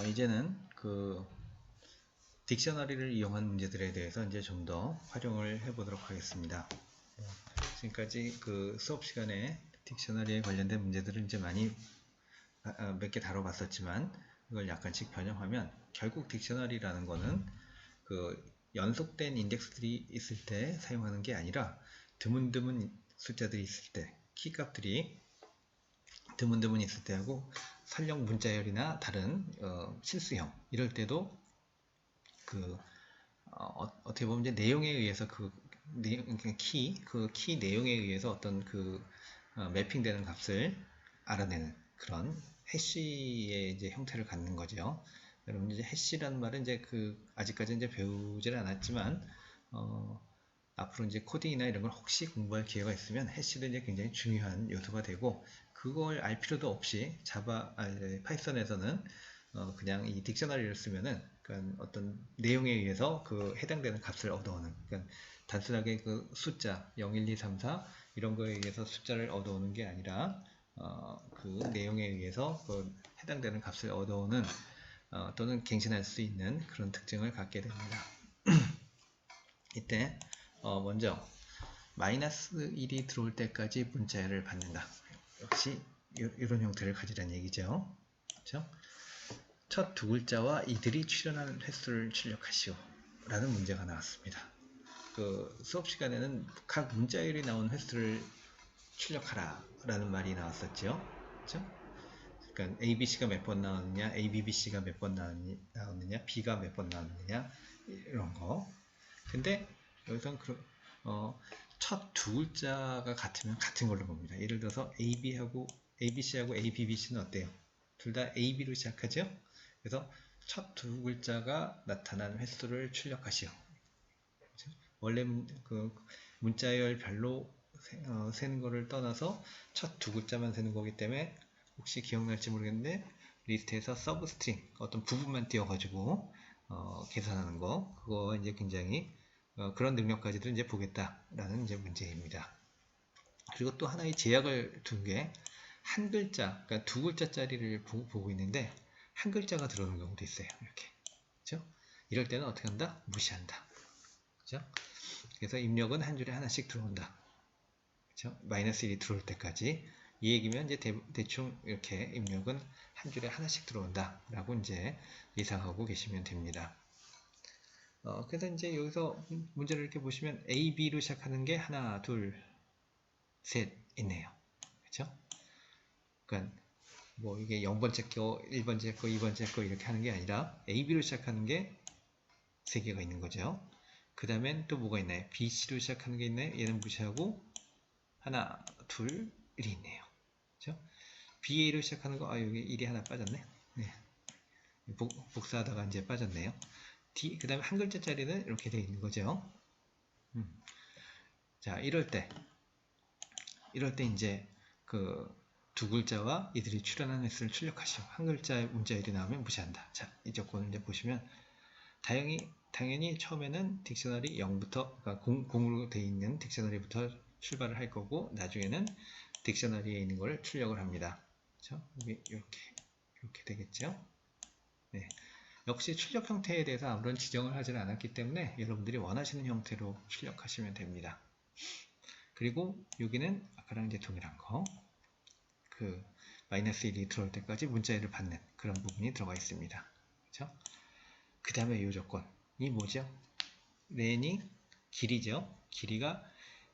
이제는 그 딕셔너리를 이용한 문제들에 대해서 이제 좀 더 활용을 해 보도록 하겠습니다. 지금까지 그 수업 시간에 딕셔너리에 관련된 문제들을 이제 많이 몇 개 다뤄봤었지만, 이걸 약간씩 변형하면 결국 딕셔너리라는 거는 그 연속된 인덱스들이 있을 때 사용하는 게 아니라 드문드문 숫자들이 있을 때, 키값들이 드문드문 있을 때 하고 설령 문자열이나 다른 실수형 이럴 때도 어떻게 보면 이제 내용에 의해서 그 키 내용에 의해서 어떤 매핑되는 값을 알아내는 그런 해시의 이제 형태를 갖는 거죠. 여러분 이제 해시라는 말은 이제 아직까지 이제 배우질 않았지만 앞으로 이제 코딩이나 이런 걸 혹시 공부할 기회가 있으면 해시도 이제 굉장히 중요한 요소가 되고, 그걸 알 필요도 없이 파이썬에서는 그냥 이 딕셔너리를 쓰면은 어떤 내용에 의해서 해당되는 값을 얻어오는, 단순하게 숫자 0, 1, 2, 3, 4 이런 거에 의해서 숫자를 얻어오는 게 아니라 그 내용에 의해서 해당되는 값을 얻어오는 또는 갱신할 수 있는 그런 특징을 갖게 됩니다. 이때 먼저 마이너스 1이 들어올 때까지 문자열을 받는다. 역시 이런 형태를 가지란 얘기죠. 그렇죠? 첫 두 글자와 이들이 출현하는 횟수를 출력하시오 라는 문제가 나왔습니다. 수업 시간에는 각 문자열이 나온 횟수를 출력하라 라는 말이 나왔었죠. 그렇죠? 그러니까 ABC가 몇 번 나왔느냐, ABBC가 몇 번 나왔느냐, B가 몇 번 나왔느냐, 이런 거. 근데 여기서는 첫 두 글자가 같으면 같은 걸로 봅니다. 예를 들어서 ABC하고 ABBC는 어때요? 둘 다 AB로 시작하죠? 그래서 첫 두 글자가 나타난 횟수를 출력하시오. 그렇죠? 원래 문자열 별로 세는 거를 떠나서 첫 두 글자만 세는 거기 때문에 혹시 기억날지 모르겠는데, 리스트에서 서브스트링 어떤 부분만 띄워가지고 계산하는 거, 그거 이제 굉장히 그런 능력까지도 이제 보겠다라는 이제 문제입니다. 그리고 또 하나의 제약을 둔 게 한 글자, 그러니까 두 글자짜리를 보고 있는데 한 글자가 들어오는 경우도 있어요. 이렇게. 그렇죠? 이럴 때는 어떻게 한다? 무시한다. 그렇죠? 그래서 입력은 한 줄에 하나씩 들어온다. 그렇죠? 마이너스 1이 들어올 때까지. 이 얘기면 이제 대충 이렇게 입력은 한 줄에 하나씩 들어온다 라고 이제 예상하고 계시면 됩니다. 그래서 이제 여기서 문제를 이렇게 보시면 A, B로 시작하는 게 하나, 둘, 셋 있네요. 그렇죠? 그러니까 뭐 이게 0번째 거, 1번째 거, 2번째 거 이렇게 하는 게 아니라 A, B로 시작하는 게 3개가 있는 거죠. 그 다음엔 또 뭐가 있나요? B, C로 시작하는 게 있나요? 얘는 무시하고 하나, 둘, 1이 있네요. 그렇죠? BA로 시작하는 거, 여기 1이 하나 빠졌네. 네. 복사하다가 이제 빠졌네요. 그 다음에 한 글자짜리는 이렇게 되어 있는 거죠. 자, 이럴 때 이제 두 글자와 이들이 출현하는 횟수를 출력하시오. 한 글자의 문자열이 나오면 무시한다. 자, 이 조건을 이제 보시면 당연히 처음에는 딕셔너리 0부터, 그러니까 0으로 되어 있는 딕셔너리부터 출발을 할 거고, 나중에는 딕셔너리에 있는 걸 출력을 합니다. 그렇죠? 이렇게 되겠죠? 네. 역시 출력 형태에 대해서 아무런 지정을 하지는 않았기 때문에 여러분들이 원하시는 형태로 출력하시면 됩니다. 그리고 여기는 아까랑 이제 동일한 거, 마이너스 1이 들어올 때까지 문자열을 받는 그런 부분이 들어가 있습니다. 그렇죠? 그 다음에 이 조건이 뭐죠? 렌이 길이죠. 길이가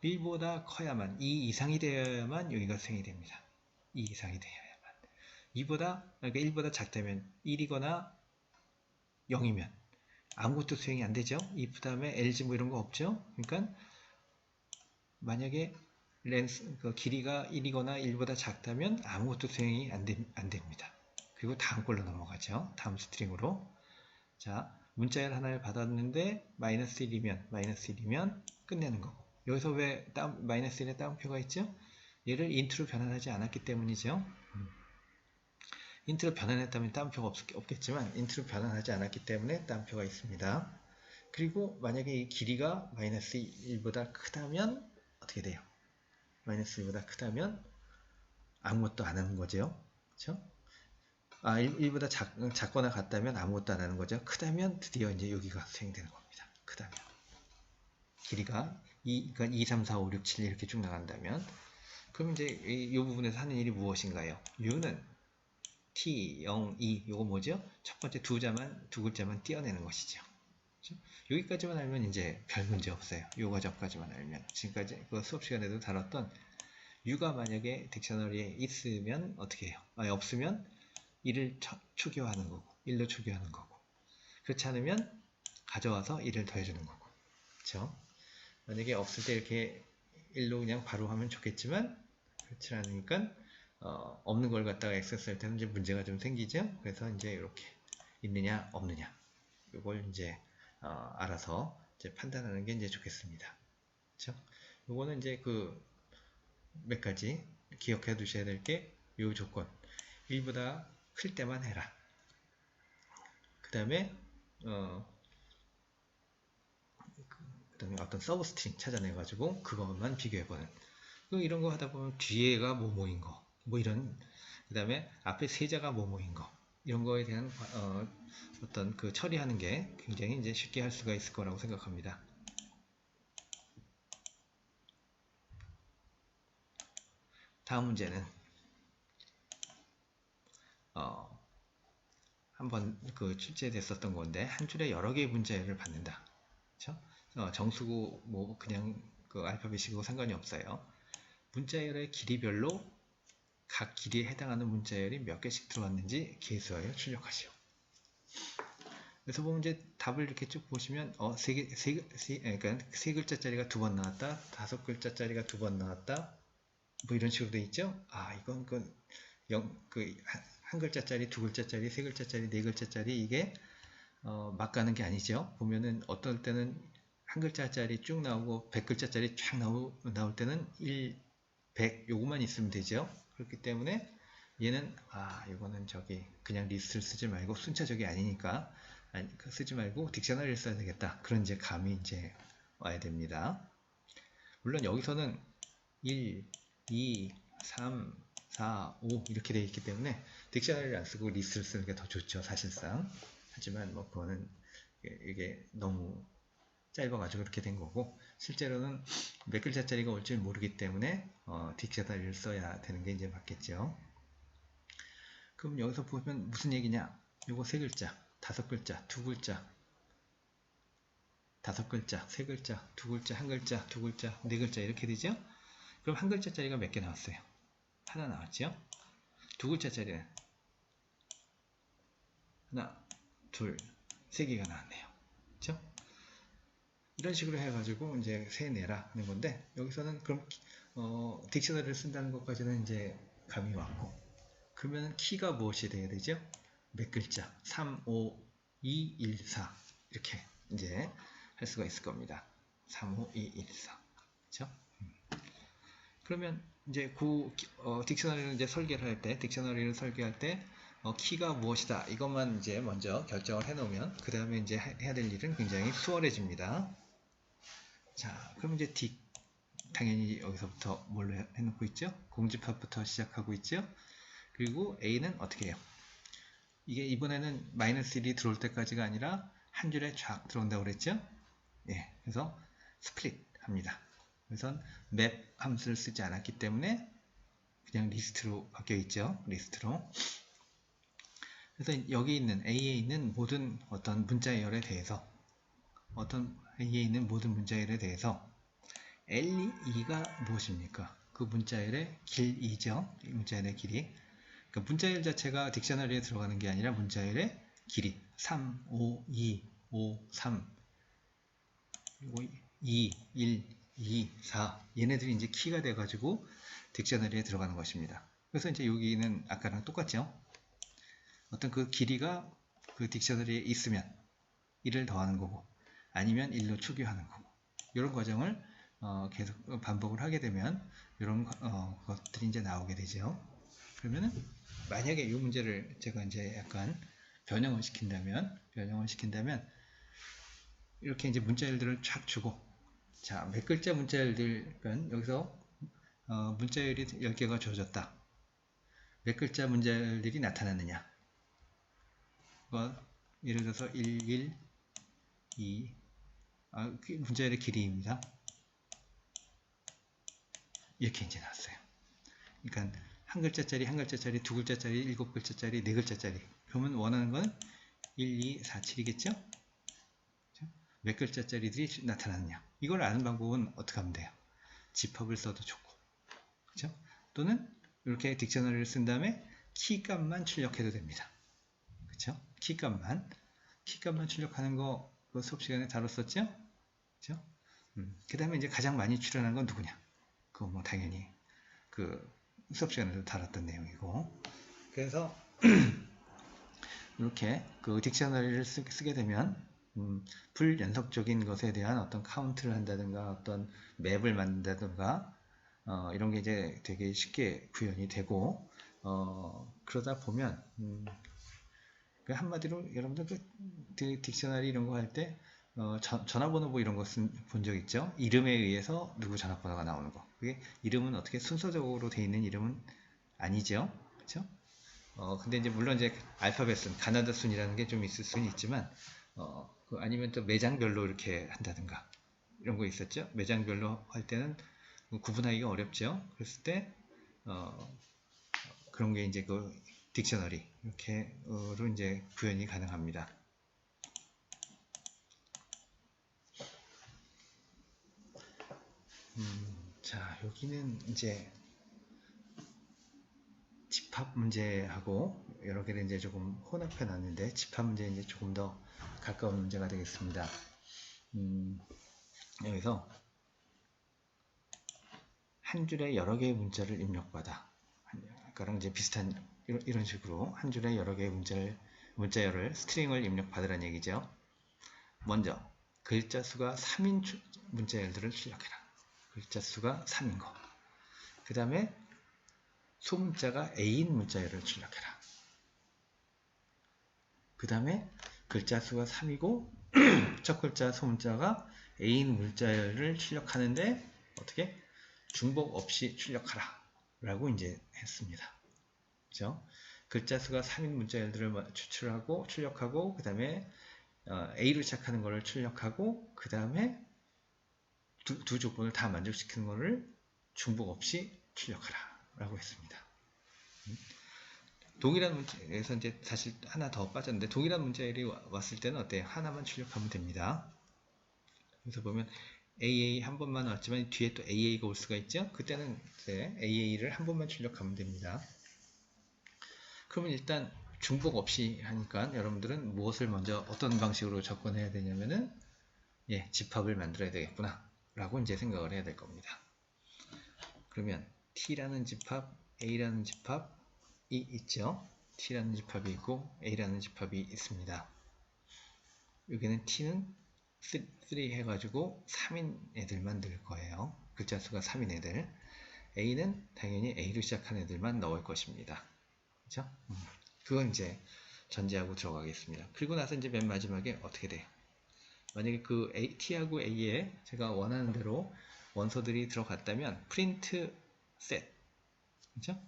1보다 커야만, 2 이상이 되어야만 여기가 수행이 됩니다. 2 이상이 되어야만. 그러니까 1보다 작다면 1이거나 0이면 아무것도 수행이 안 되죠. 그 다음에 LG 뭐 이런 거 없죠. 그러니까 만약에 길이가 1이거나 1보다 작다면 아무것도 수행이 안 됩니다. 그리고 다음 걸로 넘어가죠. 다음 스트링으로. 자, 문자열 하나를 받았는데 마이너스 1이면 끝내는 거고. 여기서 왜 마이너스 1에 따옴표가 있죠? 얘를 인트로 변환하지 않았기 때문이죠. 인트로 변환했다면 따옴표가 없겠지만 인트로 변환하지 않았기 때문에 따옴표가 있습니다. 그리고 만약에 이 길이가 마이너스 1보다 크다면 어떻게 돼요? 마이너스 1보다 크다면 아무것도 안 하는 거죠. 그렇죠? 1보다 작거나 같다면 아무것도 안 하는 거죠. 크다면 드디어 이제 여기가 수행되는 겁니다. 크다면. 길이가 2, 그러니까 2, 3, 4, 5, 6, 7 이렇게 쭉 나간다면, 그럼 이제 이 부분에서 하는 일이 무엇인가요? U는 T, 0, 2, 요거 뭐죠? 첫 번째 두 글자만 떼어내는 것이죠. 그렇죠? 여기까지만 알면 이제 별 문제 없어요. 요 과정까지만 알면. 지금까지 그 수업 시간에도 다뤘던 U가 만약에 딕셔너리에 있으면 어떻게 해요? 없으면 1을 초기화하는 거고, 1로 초기화하는 거고. 그렇지 않으면 가져와서 1을 더해주는 거고. 그렇죠? 만약에 없을 때 이렇게 1로 그냥 바로 하면 좋겠지만, 그렇지 않으니까 없는 걸 갖다가 액세스할 때는 이제 문제가 좀 생기죠. 그래서 이제 이렇게 있느냐 없느냐 이걸 이제 알아서 이제 판단하는 게 이제 좋겠습니다. 그렇죠? 요거는 이제 그 몇 가지 기억해 두셔야 될 게 요 조건 1보다 클 때만 해라. 그 다음에 어떤 서브 스트링 찾아내 가지고 그것만 비교해 보는, 이런 거 하다 보면 뒤에가 뭐뭐인 거, 뭐 이런, 그 다음에 앞에 세자가 뭐뭐인 거, 이런 거에 대한 어떤 그 처리하는 게 굉장히 이제 쉽게 할 수가 있을 거라고 생각합니다. 다음 문제는 한번 그 출제됐었던 건데, 한 줄에 여러 개의 문제를 받는다. 그렇죠? 정수고 뭐 그냥 그 알파벳이고 상관이 없어요. 문자열의 길이별로 각 길이에 해당하는 문자열이 몇 개씩 들어왔는지 계수하여 출력하시오. 그래서 보면 이제 답을 이렇게 쭉 보시면 그러니까 세 글자짜리가 두 번 나왔다, 다섯 글자짜리가 두 번 나왔다, 뭐 이런 식으로 돼 있죠. 이건 한 글자짜리, 두 글자짜리, 세 글자짜리, 네 글자짜리, 이게 막 가는 게 아니죠. 보면은 어떨 때는 한 글자짜리 쭉 나오고 100글자짜리 쫙 나올 때는 1, 100 요거만 있으면 되죠. 그렇기 때문에 얘는 이거는 저기 그냥 리스트를 쓰지 말고 순차적이 아니니까 쓰지 말고 딕셔너리를 써야 되겠다. 그런 이제 감이 이제 와야 됩니다. 물론 여기서는 1, 2, 3, 4, 5 이렇게 되어 있기 때문에 딕셔너리를 안 쓰고 리스트를 쓰는 게 더 좋죠, 사실상. 하지만 뭐 그거는 이게 너무 짧아가지고 그렇게 된 거고, 실제로는 몇 글자짜리가 올지 모르기 때문에 딕셔너리를 써야 되는 게 이제 맞겠죠. 그럼 여기서 보면 무슨 얘기냐? 요거 세 글자, 다섯 글자, 두 글자, 다섯 글자, 세 글자, 두 글자, 한 글자, 두 글자, 네 글자 이렇게 되죠? 그럼 한 글자짜리가 몇 개 나왔어요? 하나 나왔죠? 두 글자짜리는 하나, 둘, 세 개가 나왔네요. 그렇죠? 이런 식으로 해가지고 이제 세내라 하는 건데, 여기서는 그럼 딕셔너리를 쓴다는 것까지는 이제 감이 왔고, 그러면 키가 무엇이 돼야 되죠? 몇 글자? 3, 5, 2, 1, 4 이렇게 이제 할 수가 있을 겁니다. 3, 5, 2, 1, 4 그렇죠? 그러면 이제 딕셔너리를 이제 딕셔너리를 설계할 때 키가 무엇이다 이것만 이제 먼저 결정을 해 놓으면 그 다음에 이제 해야 될 일은 굉장히 수월해집니다. 자, 그럼 이제 당연히 여기서부터 뭘로 해놓고 있죠? 공집합부터 시작하고 있죠? 그리고 A는 어떻게 해요? 이게 이번에는 -1이 들어올 때까지가 아니라 한 줄에 쫙 들어온다고 그랬죠? 예, 그래서 스플릿 합니다. 그래서 맵 함수를 쓰지 않았기 때문에 그냥 리스트로 바뀌어 있죠. 리스트로. 그래서 여기 있는 A에 있는 모든 어떤 문자열에 대해서 A에 있는 모든 문자열에 대해서 L2가 무엇입니까? 그 문자열의 길이죠. 문자열의 길이. 그러니까 문자열 자체가 딕셔너리에 들어가는 게 아니라 문자열의 길이 3, 5, 2, 5, 3 그리고 2, 1, 2, 4 얘네들이 이제 키가 돼가지고 딕셔너리에 들어가는 것입니다. 그래서 이제 여기는 아까랑 똑같죠. 어떤 그 길이가 그 딕셔너리에 있으면 1을 더하는 거고 아니면 1로 추교하는 거고 이런 과정을 계속 반복을 하게 되면 이런 것들이 이제 나오게 되죠. 그러면은 만약에 이 문제를 제가 이제 약간 변형을 시킨다면 이렇게 이제 문자열들을 쫙 주고, 자, 몇 글자 문자열들, 그러니까 여기서 문자열이 10개가 주어졌다. 몇 글자 문자열들이 나타났느냐? 예를 들어서 1, 2, 문자열의 길이입니다. 이렇게 이제 나왔어요. 그러니까 한 글자짜리, 한 글자짜리, 두 글자짜리, 일곱 글자짜리, 네 글자짜리. 그러면 원하는 건 1, 2, 4, 7이겠죠? 몇 글자짜리들이 나타나느냐. 이걸 아는 방법은 어떻게 하면 돼요? 집합을 써도 좋고, 그렇죠? 또는 이렇게 딕셔너리를 쓴 다음에 키값만 출력해도 됩니다. 그렇죠? 키값만 출력하는 거 그 수업 시간에 다뤘었죠? 그렇죠? 그 다음에 이제 가장 많이 출연한 건 누구냐? 그거 뭐 당연히 그 수업 시간에도 다뤘던 내용이고. 그래서 이렇게 그 딕셔너리를 쓰게 되면 불연속적인 것에 대한 어떤 카운트를 한다든가 어떤 맵을 만든다든가 이런 게 이제 되게 쉽게 구현이 되고 그러다 보면 그 한마디로 여러분들 그 딕셔너리 이런 거 할 때 전화번호 뭐 이런 거 본 적 있죠? 이름에 의해서 누구 전화번호가 나오는 거. 그게 이름은 어떻게 순서적으로 돼 있는 이름은 아니죠, 그렇죠? 근데 이제 물론 이제 알파벳 순, 가나다 순이라는 게 좀 있을 수는 있지만 아니면 또 매장별로 이렇게 한다든가 이런 거 있었죠. 매장별로 할 때는 구분하기가 어렵죠. 그랬을 때 그런 게 이제 그 딕셔너리 이렇게로 이제 구현이 가능합니다. 자, 여기는 이제 집합 문제하고 여러 개를 이제 조금 혼합해 놨는데 집합 문제 이제 조금 더 가까운 문제가 되겠습니다. 여기서 한 줄에 여러 개의 문자를 입력받아. 아까랑 이제 비슷한 이런 식으로 한 줄에 여러 개의 문자열을 스트링을 입력받으라는 얘기죠. 먼저 글자 수가 3인 문자열들을 출력해라. 글자 수가 3인 거. 그 다음에 소문자가 A인 문자열을 출력해라. 그 다음에 글자 수가 3이고 첫 글자 소문자가 A인 문자열을 출력하는데 어떻게? 중복 없이 출력하라 라고 이제 했습니다. 그죠? 글자 수가 3인 문자열들을 출력하고 그 다음에 A로 시작하는 거를 출력하고 그 다음에 두 조건을 다 만족시키는 거를 중복 없이 출력하라 라고 했습니다. 동일한 문자에서 이제 사실 하나 더 빠졌는데 동일한 문자열이 왔을 때는 어때요? 하나만 출력하면 됩니다. 그래서 보면 AA 한 번만 왔지만 뒤에 또 AA가 올 수가 있죠? 그때는 이제 AA를 한 번만 출력하면 됩니다. 그러면 일단 중복 없이 하니까 여러분들은 무엇을 먼저 어떤 방식으로 접근해야 되냐면은 집합을 만들어야 되겠구나 라고 이제 생각을 해야 될 겁니다. 그러면 T라는 집합, A라는 집합이 있죠? T라는 집합이 있고 A라는 집합이 있습니다. 여기는 T는 3 해가지고 3인 애들만 넣을 거예요. 글자 수가 3인 애들. A는 당연히 A로 시작하는 애들만 넣을 것입니다. 그죠? 그건 이제 전제하고 들어가겠습니다. 그리고 나서 이제 맨 마지막에 어떻게 돼요? 만약에 그 T하고 A에 제가 원하는 대로 원소들이 들어갔다면 print set. 그죠?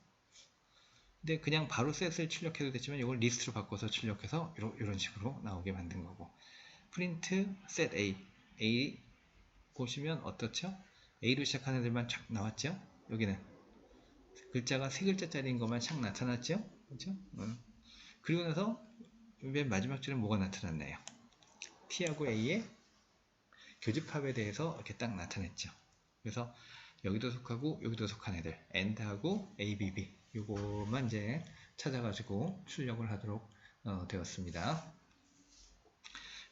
근데 그냥 바로 set을 출력해도 됐지만 이걸 리스트로 바꿔서 출력해서 이런 식으로 나오게 만든 거고. print set A 보시면 어떻죠? A로 시작하는 애들만 쫙 나왔죠? 여기는 글자가 3글자짜리인 것만 샥 나타났죠? 그렇죠? 그리고 나서 맨 마지막 줄에 뭐가 나타났나요? T하고 A의 교집합에 대해서 이렇게 딱 나타냈죠. 그래서 여기도 속하고 여기도 속한 애들 AND하고 ABB 요거만 이제 찾아가지고 출력을 하도록 되었습니다.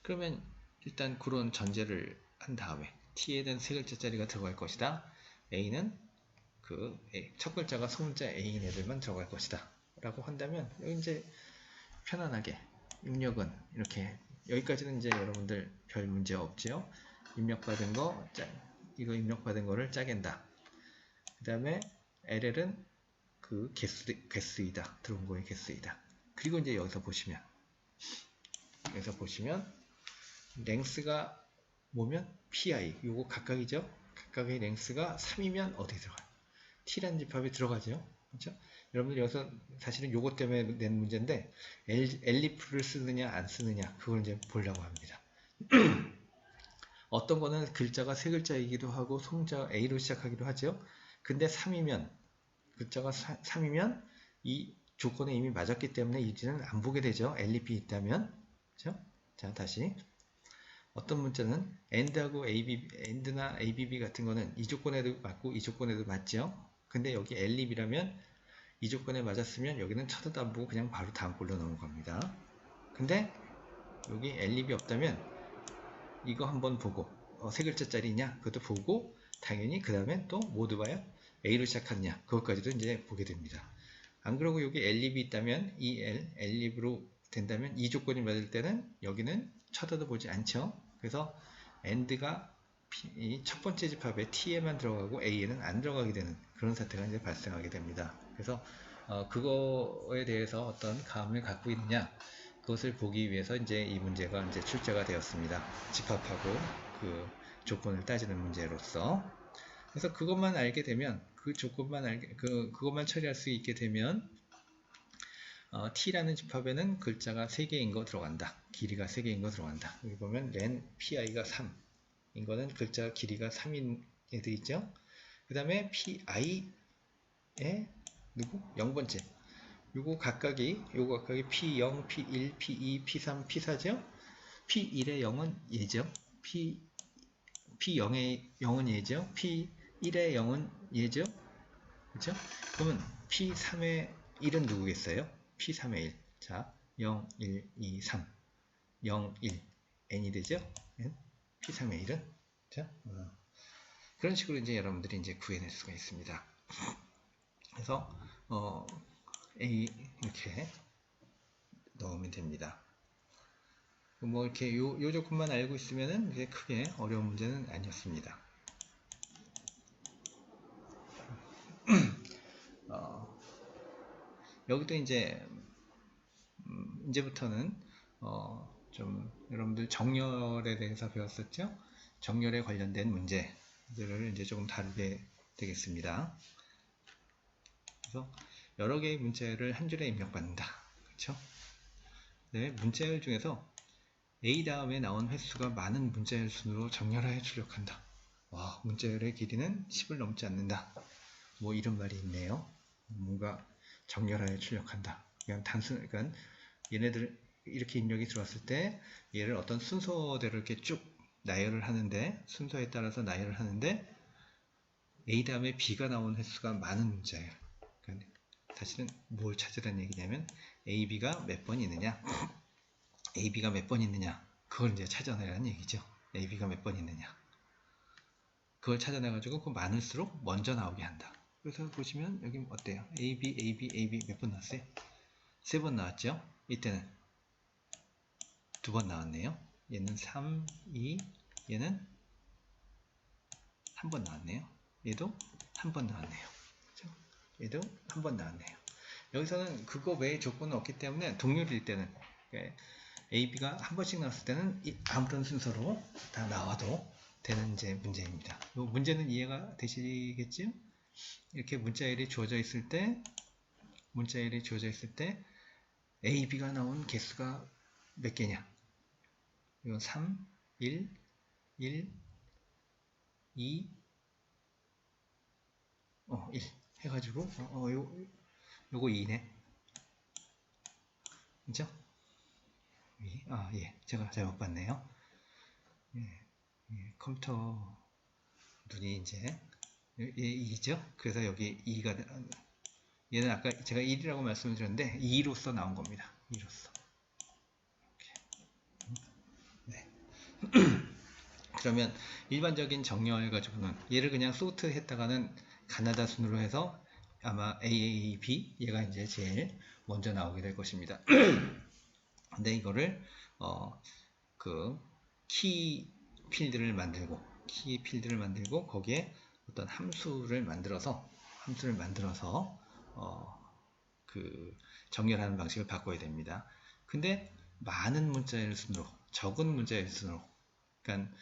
그러면 일단 그런 전제를 한 다음에 T에는 3글자짜리가 들어갈 것이다. A는 첫 글자가 소문자 A인 애들만 들어갈 것이다. 라고 한다면 여기 이제 편안하게 입력은 이렇게 여기까지는 이제 여러분들 별 문제 없죠. 입력받은 거 이거 입력받은 거를 짜갠다. 그 다음에 LL은 그 개수이다. 들어온 거의 개수이다. 그리고 이제 여기서 보시면 랭스가 뭐면 PI 요거 각각이죠. 각각의 랭스가 3이면 어디에 들어가요? T라는 집합에 들어가죠. 그렇죠? 여러분들 여기서 사실은 요것 때문에 낸 문제인데 엘리프를 쓰느냐 안 쓰느냐 그걸 이제 보려고 합니다. 어떤 거는 글자가 세 글자이기도 하고 송자 A로 시작하기도 하죠. 근데 3이면 글자가 3이면 이 조건에 이미 맞았기 때문에 이제는 안 보게 되죠. 엘리프 있다면. 그렇죠? 자, 다시 어떤 문자는 AND하고 AND나 ABB 같은 거는 이 조건에도 맞고 이 조건에도 맞죠. 근데 여기 엘립이라면 이 조건에 맞았으면 여기는 쳐다도 안 보고 그냥 바로 다음 걸로 넘어갑니다. 근데 여기 엘립이 없다면 이거 한번 보고 세 글자짜리냐 그것도 보고 당연히 그 다음에 또 모두 봐요. A로 시작하느냐 그것까지도 이제 보게 됩니다. 안 그러고 여기 엘립이 있다면 이 엘립으로 된다면 이 조건이 맞을 때는 여기는 쳐다도 보지 않죠. 그래서 AND가 첫 번째 집합에 T에만 들어가고 A에는 안 들어가게 되는 그런 사태가 이제 발생하게 됩니다. 그래서 그거에 대해서 어떤 감을 갖고 있느냐 그것을 보기 위해서 이제 이 문제가 이제 출제가 되었습니다. 집합하고 그 조건을 따지는 문제로서. 그래서 그것만 알게 되면 그 조건만 그것만 처리할 수 있게 되면 T라는 집합에는 글자가 3개인 거 들어간다. 길이가 3개인 거 들어간다. 여기 보면 len pi가 3인 거는 글자 길이가 3인 게 되어 있죠. 그 다음에 pi에 누구? 0번째. 요거 각각이 P0, P1, P2, P3, P4죠? P1의 0은 얘죠. P0의 0은 얘죠. P1의 0은 얘죠. 그렇죠? 그러면 P3의 1은 누구겠어요? P3의 1. 자, 0, 1, 2, 3. 0, 1. n이 되죠? n? P3의 1은? 자, 그런 식으로 이제 여러분들이 이제 구해낼 수가 있습니다. 그래서, A 이렇게 넣으면 됩니다. 뭐 이렇게 요 조건만 알고 있으면은 이게 크게 어려운 문제는 아니었습니다. 여기도 이제 이제부터는 좀 여러분들 정렬에 대해서 배웠었죠? 정렬에 관련된 문제들을 이제 조금 다루게 되겠습니다. 그래서 여러 개의 문자열을 한 줄에 입력받는다. 그렇죠? 네, 문자열 중에서 A 다음에 나온 횟수가 많은 문자열 순으로 정렬하여 출력한다. 와, 문자열의 길이는 10을 넘지 않는다. 뭐 이런 말이 있네요. 뭔가 정렬하여 출력한다. 그냥 그러니까 얘네들 이렇게 입력이 들어왔을 때 얘를 어떤 순서대로 이렇게 쭉 나열을 하는데 순서에 따라서 나열을 하는데 A 다음에 B가 나온 횟수가 많은 문자예요. 그러니까 사실은 뭘 찾으라는 얘기냐면 AB가 몇 번 있느냐 AB가 몇 번 있느냐 그걸 이제 찾아내라는 얘기죠. AB가 몇 번 있느냐 그걸 찾아내가지고 그 많을수록 먼저 나오게 한다. 그래서 보시면 여기 어때요? AB 몇 번 나왔어요? 3번 나왔죠? 이때는 2번 나왔네요. 얘는 3, 2, 얘는 1번 나왔네요. 얘도 1번 나왔네요. 그렇죠? 얘도 1번 나왔네요. 여기서는 그거 외에 조건은 없기 때문에 동률일 때는 AB가 한 번씩 나왔을 때는 아무런 순서로 다 나와도 되는 이제 문제입니다. 이 문제는 이해가 되시겠죠? 이렇게 문자열이 주어져 있을 때 AB가 나온 개수가 몇 개냐? 이건 3, 1, 1, 2, 1 해가지고 요거 2네. 그죠? 예. 제가 잘못 봤네요. 예. 컴퓨터 눈이 이제 2죠? 그래서 여기 2가 얘는 아까 제가 1이라고 말씀을 드렸는데 2로서 나온 겁니다. 2로서. 네. 그러면 일반적인 정렬 가지고는 얘를 그냥 소트 했다가는 가나다 순으로 해서 아마 AAB 얘가 이제 제일 먼저 나오게 될 것입니다. 근데 이거를 그 키 필드를 만들고 거기에 어떤 함수를 만들어서 그 정렬하는 방식을 바꿔야 됩니다. 근데 많은 문자열 순으로 적은 문자열 순으로 그러니까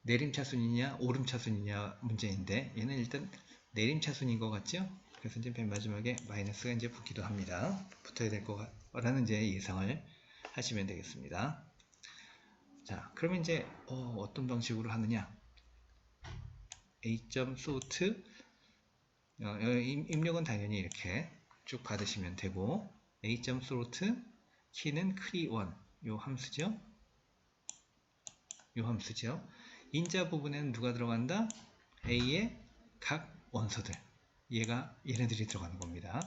내림차순이냐 오름차순이냐 문제인데 얘는 일단 내림차순인 것 같죠? 그래서 이제 맨 마지막에 마이너스가 이제 붙기도 합니다. 붙어야 될 거라는 이제 예상을 하시면 되겠습니다. 자, 그러면 이제 어떤 방식으로 하느냐? a.sort 입력은 당연히 이렇게 쭉 받으시면 되고 a.sort 키는 cre1 요 함수죠. 요 함수죠. 인자 부분에는 누가 들어간다? a의 각 원소들 얘네들이 들어가는 겁니다.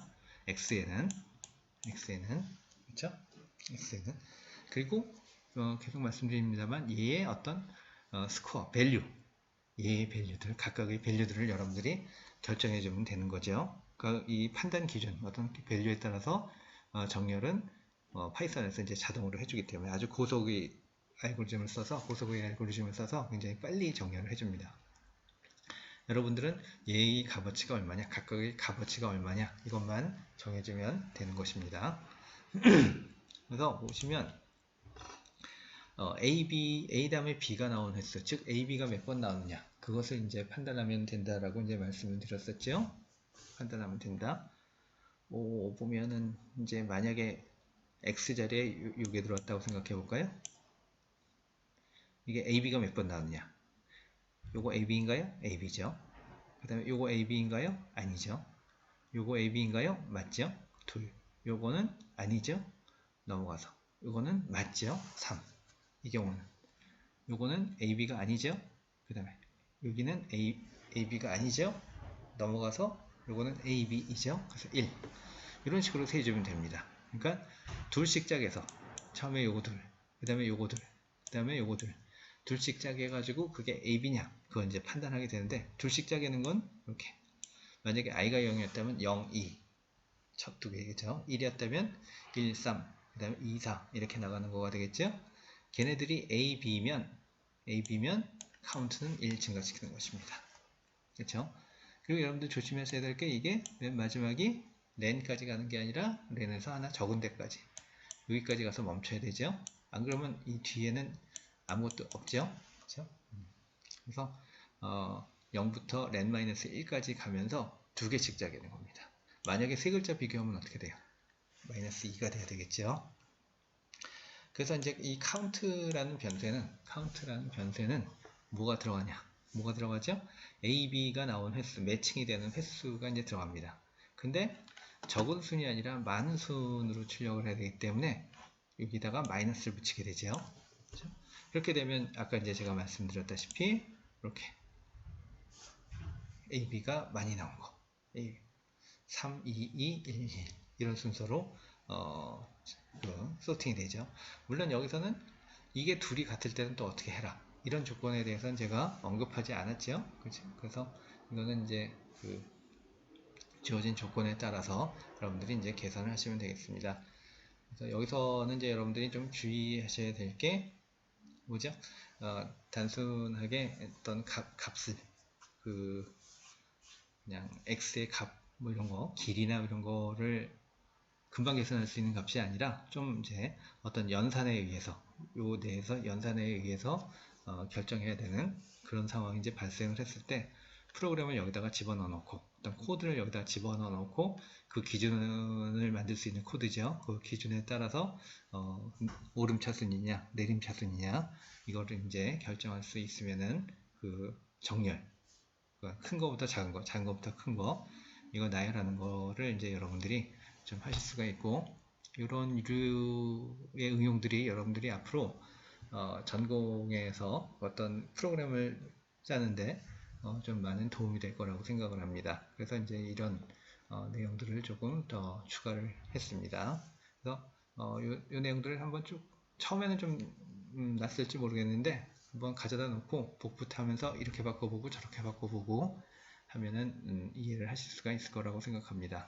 x에는 그렇죠? x에는 그리고 계속 말씀드립니다만 얘의 어떤 스코어 밸류 얘의 밸류들 각각의 밸류들을 여러분들이 결정해 주면 되는 거죠. 그러니까 이 판단 기준 어떤 밸류에 따라서 정렬은 파이썬에서 이제 자동으로 해주기 때문에 아주 고속의 알고리즘을 써서 굉장히 빨리 정렬을 해줍니다. 여러분들은 얘의 값어치가 얼마냐, 각각의 값어치가 얼마냐 이것만 정해주면 되는 것입니다. 그래서 보시면 A 다음에 B가 나온 횟수, 즉 AB가 몇 번 나오느냐 그것을 이제 판단하면 된다라고 이제 말씀을 드렸었죠. 판단하면 된다. 보면은 이제 만약에 X 자리에 6이 들어왔다고 생각해 볼까요? 이게 AB가 몇 번 나오느냐? 요거 AB인가요? AB죠. 그 다음에 요거 AB인가요? 아니죠. 요거 AB인가요? 맞죠? 둘. 요거는 아니죠. 넘어가서 요거는 맞죠. 3. 이 경우는 요거는 AB가 아니죠. 그 다음에 여기는 AB가 아니죠. 넘어가서 요거는 AB이죠. 그래서 1. 이런 식으로 세주면 됩니다. 그러니까 둘씩 짝에서 처음에 요거 둘, 그 다음에 요거 둘, 그 다음에 요거 둘 둘씩 짝해 가지고 그게 AB냐 그건 이제 판단하게 되는데 둘씩 짝에는 건 이렇게 만약에 i가 0이었다면 0, 2 첫 두 개겠죠. 1이었다면 1, 3 그 다음에 2, 4 이렇게 나가는 거가 되겠죠. 걔네들이 AB면 카운트는 1 증가시키는 것입니다. 그렇죠? 그리고 여러분들 조심하셔야 될 게 이게 맨 마지막이 렌까지 가는 게 아니라 렌에서 하나 적은 데까지 여기까지 가서 멈춰야 되죠. 안 그러면 이 뒤에는 아무것도 없죠. 그렇죠? 그래서 0부터 렌-1까지 가면서 두 개씩 짜게 되는 겁니다. 만약에 세 글자 비교하면 어떻게 돼요? 마이너스 2가 돼야 되겠죠. 그래서 이제 이 카운트라는 변수에는 뭐가 들어가냐? 뭐가 들어가죠? A, B가 나온 횟수, 매칭이 되는 횟수가 이제 들어갑니다. 근데 적은 순이 아니라 많은 순으로 출력을 해야 되기 때문에 여기다가 마이너스를 붙이게 되죠. 그렇죠? 그렇게 되면 아까 이제 제가 말씀드렸다시피 이렇게 A, B가 많이 나온 거 3, 2, 2, 1, 1 이런 순서로 소팅이 되죠. 물론 여기서는 이게 둘이 같을 때는 또 어떻게 해라 이런 조건에 대해서는 제가 언급하지 않았죠. 그렇죠? 그래서 이거는 이제 주어진 조건에 따라서 여러분들이 이제 계산을 하시면 되겠습니다. 그래서 여기서는 이제 여러분들이 좀 주의하셔야 될 게 뭐죠? 단순하게 어떤 값을 그냥 x의 값 뭐 이런 거 길이나 이런 거를 금방 계산할 수 있는 값이 아니라 좀 이제 어떤 연산에 의해서 요 내에서 연산에 의해서 결정해야 되는 그런 상황이 이제 발생을 했을 때 프로그램을 여기다가 집어넣어 놓고 어떤 코드를 여기다가 집어넣어 놓고 그 기준을 만들 수 있는 코드죠. 그 기준에 따라서 오름차순이냐 내림차순이냐 이거를 이제 결정할 수 있으면은 그 정렬 큰 거부터 작은 거, 작은 거부터 큰 거 이거 나열하는 거를 이제 여러분들이 좀 하실 수가 있고 이런 류의 응용들이 여러분들이 앞으로 전공에서 어떤 프로그램을 짜는데 좀 많은 도움이 될 거라고 생각을 합니다. 그래서 이제 이런 내용들을 조금 더 추가를 했습니다. 그래서 이 내용들을 한번 쭉 처음에는 좀 낯설지 모르겠는데 한번 가져다 놓고 복붙 하면서 이렇게 바꿔보고 저렇게 바꿔보고 하면은 이해를 하실 수가 있을 거라고 생각합니다.